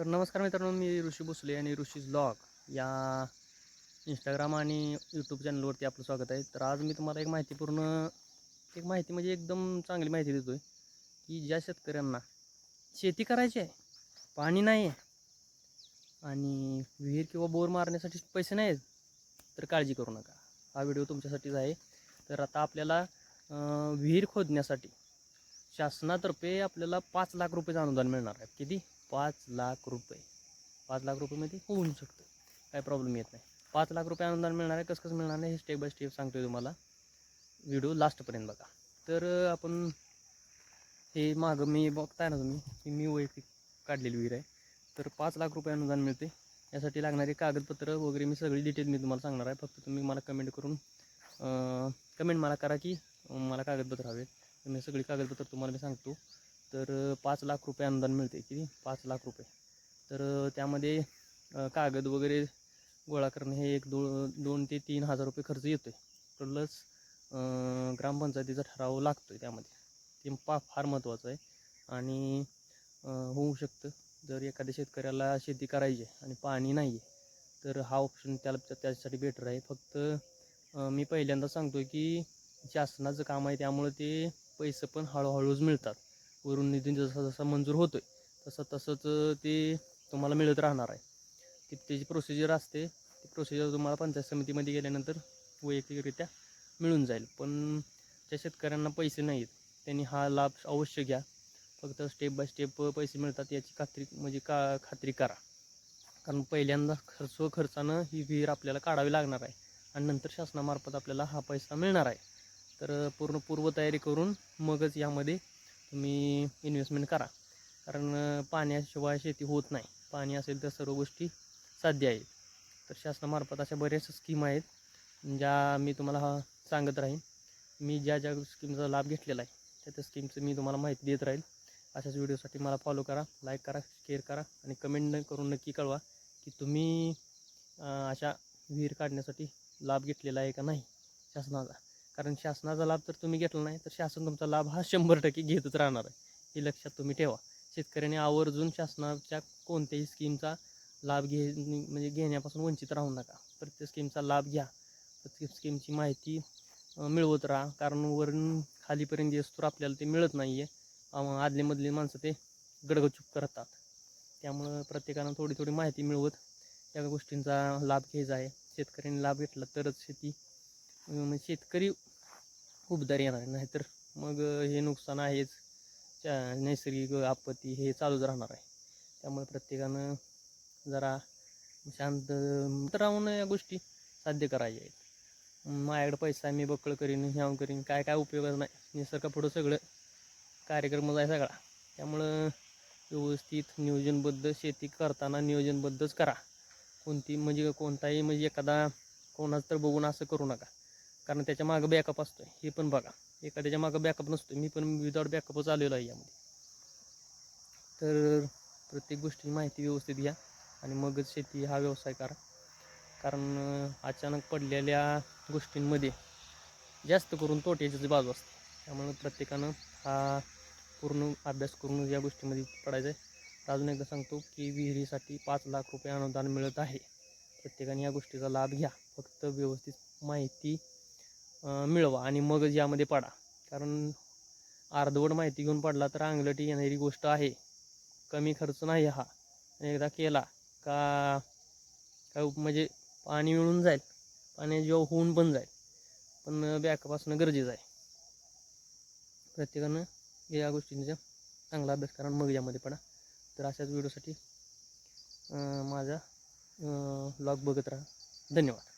तर नमस्कार मित्रांनो, मी ऋषी भोसले आणि ऋषीज ब्लॉग या इंस्टाग्राम आणि यूट्यूब चॅनलवरती आपलं स्वागत आहे. तर आज मी तुम्हाला एक माहिती म्हणजे एकदम चांगली माहिती देतो आहे की ज्या शेतकऱ्यांना शेती करायची आहे, पाणी नाही आहे आणि विहीर किंवा बोर मारण्यासाठी पैसे नाही आहेत, तर काळजी करू नका. हा व्हिडिओ तुमच्यासाठीच आहे. तर आता आपल्याला विहीर खोदण्यासाठी शासनातर्फे आपल्याला 5 लाख रुपयाचं अनुदान मिळणार आहे. किती? 5 लाख रुपये. 5 लाख रुपयेमध्ये होऊन शकतं, काय प्रॉब्लेम येत नाही. 5 लाख रुपये अनुदान मिळणार आहे. कसं मिळणार आहे हे स्टेप बाय स्टेप सांगतो आहे तुम्हाला. व्हिडिओ लास्टपर्यंत बघा. तर आपण हे मागं मी बघताय ना तुम्ही, ही मी वैयक्तिक काढलेली विहीर आहे. तर 5 लाख रुपये अनुदान मिळते. यासाठी लागणारी कागदपत्र वगैरे मी सगळी डिटेल मी तुम्हाला सांगणार आहे. फक्त तुम्ही मला कमेंट मला करा की मला कागदपत्र हवेत. मी सगळी कागदपत्र तुम्हाला मी सांगतो. तर 5 लाख रुपये अनुदान मिळते. किती? 5 लाख रुपये. तर त्यामध्ये कागद वगैरे गोळा करणे हे 2 ते 3 हजार रुपये खर्च येतो आहे. प्लस ग्रामपंचायतीचा ठराव लागतो आहे त्यामध्ये. ते फार महत्त्वाचं आहे आणि होऊ शकतं. जर एखाद्या शेतकऱ्याला शेती करायची आहे आणि पाणी नाही आहे, तर हा ऑप्शन त्याच्यासाठी बेटर आहे. फक्त मी पहिल्यांदा सांगतो आहे की शासनाचं काम आहे, त्यामुळे ते पैसे पण हळूहळूच मिळतात. वरून निधी जसा जसा मंजूर होतो आहे तसंच ते तुम्हाला मिळत राहणार आहे. त्याची प्रोसिजर असते. ती प्रोसिजर तुम्हाला पंचायत समितीमध्ये गेल्यानंतर वैयक्तिकरित्या मिळून जाईल. पण ज्या शेतकऱ्यांना पैसे नाहीत त्यांनी हा लाभ अवश्य घ्या. फक्त स्टेप बाय स्टेप पैसे मिळतात याची खात्री करा. कारण पहिल्यांदा खर्चानं ही विहीर आपल्याला काढावी लागणार आहे आणि नंतर शासनामार्फत आपल्याला हा पैसा मिळणार आहे. तर पूर्ण पूर्वतयारी करून मगच यामध्ये तुम्ही इन्व्हेस्टमेंट करा. कारण पाण्याशिवाय शेती होत नाही. पाणी असेल तर सर्व गोष्टी साध्य आहेत. तर शासनामार्फत अशा बऱ्याच स्कीम आहेत ज्या मी तुम्हाला सांगत राहीन. मी ज्या ज्या स्कीमचा लाभ घेतलेला आहे त्या स्कीमचं मी तुम्हाला माहिती देत राहील. अशाच व्हिडिओसाठी मला फॉलो करा, लाईक करा, शेअर करा आणि कमेंट करून नक्की कळवा की तुम्ही अशा विहीर काढण्यासाठी लाभ घेतलेला आहे का नाही शासनाचा. कारण शासनाचा लाभ तर तुम्ही घेतला नाही तर शासन तुमचा लाभ हा 100% घेतच राहणार आहे. हे लक्षात तुम्ही ठेवा. शेतकऱ्याने आवर्जून शासनाच्या कोणत्याही स्कीमचा लाभ घेण्यापासून वंचित राहू नका. प्रत्येक स्कीमचा लाभ घ्या. प्रत्येक स्कीमची माहिती मिळवत राहा. कारण वरून खालीपर्यंत येस्तोवर आपल्याला ते मिळत नाही आहे. आदलेमधले माणसं ते गडगचूप करतात. त्यामुळं प्रत्येकानं थोडी थोडी माहिती मिळवत या गोष्टींचा लाभ घ्यायचा आहे. शेतकऱ्यांनी लाभ घेतला तरच शेतकरी उबदार येणार आहे. नाहीतर मग हे नुकसान आहेच. नैसर्गिक आपत्ती हे चालूच राहणार आहे. त्यामुळे प्रत्येकानं जरा शांत राहून या गोष्टी साध्य करायच्या आहेत. माझ्याकडे पैसा आहे, मी बक्कळ करीन, ह्याव करीन, काय उपयोगच नाही. निसर्गापुढं सगळं कार्यक्रमच आहे सगळा. त्यामुळं व्यवस्थित नियोजनबद्ध शेती करताना नियोजनबद्धच करा. कोणताही एखादा कोणाच तर बघून असं करू नका. कारण त्याच्या मागं बॅकअप असतो आहे हे पण बघा. एखाद्याच्या मागं बॅकअप नसतो. मी पण विदाऊट बॅकअपच आलेलो आहे यामध्ये. तर प्रत्येक गोष्टीची माहिती व्यवस्थित घ्या आणि मगच शेती हा व्यवसाय करा. कारण अचानक पडलेल्या गोष्टींमध्ये जास्त करून तोट्याचीच बाजू असते. त्यामुळे प्रत्येकानं हा पूर्ण अभ्यास करून या गोष्टीमध्ये पडायचं आहे. अजून एकदा सांगतो की विहिरीसाठी 5 लाख रुपये अनुदान मिळत आहे. प्रत्येकाने या गोष्टीचा लाभ घ्या. फक्त व्यवस्थित माहिती मिळवा आणि मगच यामध्ये पडा. कारण अर्धवट माहिती घेऊन पडला तर अंगलटी येणारी गोष्ट आहे. कमी खर्च नाही हा. एकदा केला का काय पाणी मिळून जाईल. पाणी जेव्हा होऊन पण जाईल. पण बॅकअप असणं गरजेचं आहे. प्रत्येकानं या गोष्टींचा चांगला अभ्यास करा मग यामध्ये पडा. तर अशाच व्हिडिओसाठी माझा ब्लॉग बघत राहा. धन्यवाद.